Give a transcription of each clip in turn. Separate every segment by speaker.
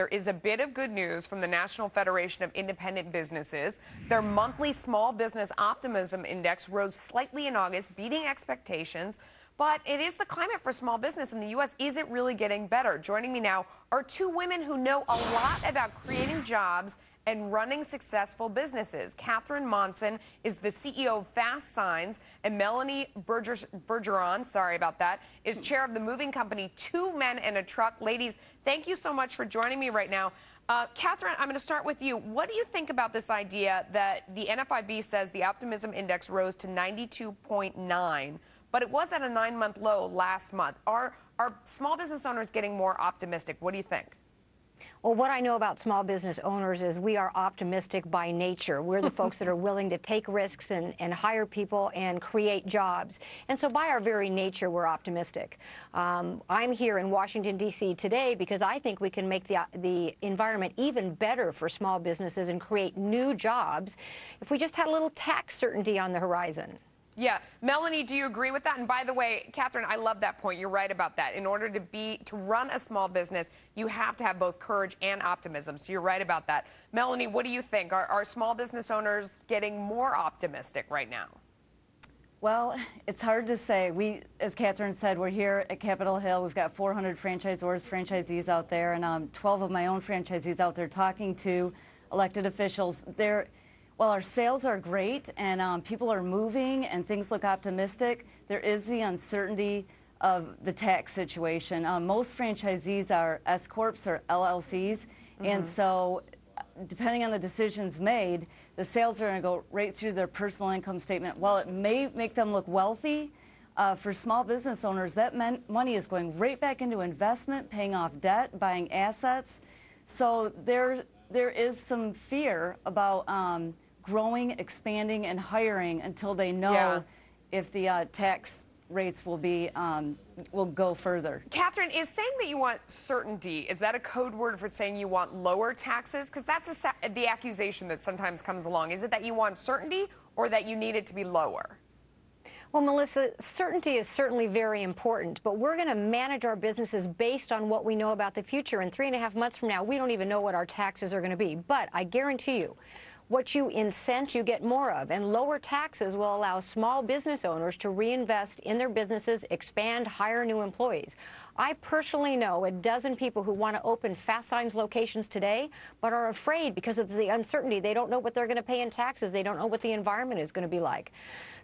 Speaker 1: there is a bit of good news from the National Federation of Independent Businesses. Their monthly Small Business Optimism Index rose slightly in August, beating expectations. But it is the climate for small business in the U.S. Is it really getting better? Joining me now are two women who know a lot about creating jobs and running successful businesses. Catherine Monson is the CEO of Fast Signs, and Melanie Bergeron, sorry about that, is chair of the moving company Two Men and a Truck. Ladies, thank you so much for joining me right now. Catherine, I'm going to start with you. What do you think about this idea that the NFIB says the optimism index rose to 92.9, but it was at a 9-month low last month? Are small business owners getting more optimistic? What do you think?
Speaker 2: Well, what I know about small business owners is we are optimistic by nature. We're the folks that are willing to take risks and hire people and create jobs. And so by our very nature, we're optimistic. I'm here in Washington, D.C. today because I think we can make the environment even better for small businesses and create new jobs if we just had a little tax certainty on the horizon.
Speaker 1: Yeah. Melanie, do you agree with that? And by the way, Catherine, I love that point. You're right about that. In order to run a small business, you have to have both courage and optimism. So you're right about that. Melanie, what do you think? Are small business owners getting more optimistic right now?
Speaker 3: Well, it's hard to say. As Catherine said, we're here at Capitol Hill. We've got 400 franchisees out there, and 12 of my own franchisees out there talking to elected officials. While our sales are great and people are moving and things look optimistic, there is the uncertainty of the tax situation. Most franchisees are S-corps or LLCs, and so depending on the decisions made, the sales are going to go right through their personal income statement. While it may make them look wealthy, for small business owners, that money is going right back into investment, paying off debt, buying assets. So there is some fear about growing, expanding, and hiring until they know if the tax rates will go further.
Speaker 1: Catherine, is saying that you want certainty, is that a code word for saying you want lower taxes? Because that's the accusation that sometimes comes along. Is it that you want certainty or that you need it to be lower?
Speaker 2: Well, Melissa, certainty is certainly very important, but we're going to manage our businesses based on what we know about the future. And 3.5 months from now, we don't even know what our taxes are going to be. But I guarantee you, what you incent, you get more of. And lower taxes will allow small business owners to reinvest in their businesses, expand, hire new employees. I personally know a dozen people who want to open Fast Signs locations today, but are afraid because of the uncertainty. They don't know what they're going to pay in taxes. They don't know what the environment is going to be like.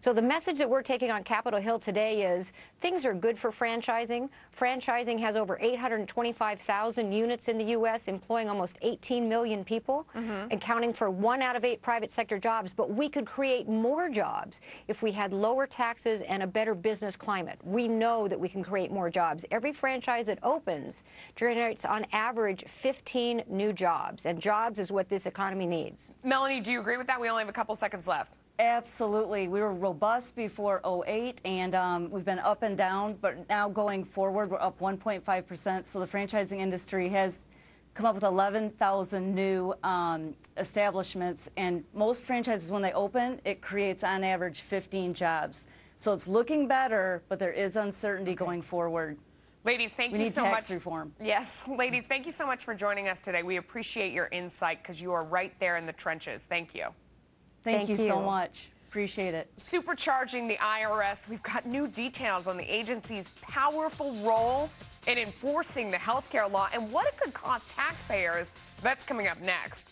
Speaker 2: So the message that we're taking on Capitol Hill today is things are good for franchising. Franchising has over 825,000 units in the U.S., employing almost 18 million people, accounting for 1 out of 8 private sector jobs. But we could create more jobs if we had lower taxes and a better business climate. We know that we can create more jobs. Every franchise that opens generates on average 15 new jobs, and jobs is what this economy needs.
Speaker 1: Melanie, do you agree with that? We only have a couple seconds left.
Speaker 3: Absolutely. We were robust before '08, and we've been up and down, but now going forward, we're up 1.5%. So the franchising industry has come up with 11,000 new establishments, and most franchises, when they open, it creates on average 15 jobs. So it's looking better, but there is uncertainty going forward.
Speaker 1: Ladies, thank you so much.
Speaker 3: We need tax reform.
Speaker 1: Yes, ladies, thank you so much for joining us today. We appreciate your insight because you are right there in the trenches. Thank you.
Speaker 3: Thank you so much. Appreciate it.
Speaker 1: Supercharging the IRS, we've got new details on the agency's powerful role in enforcing the health care law and what it could cost taxpayers. That's coming up next.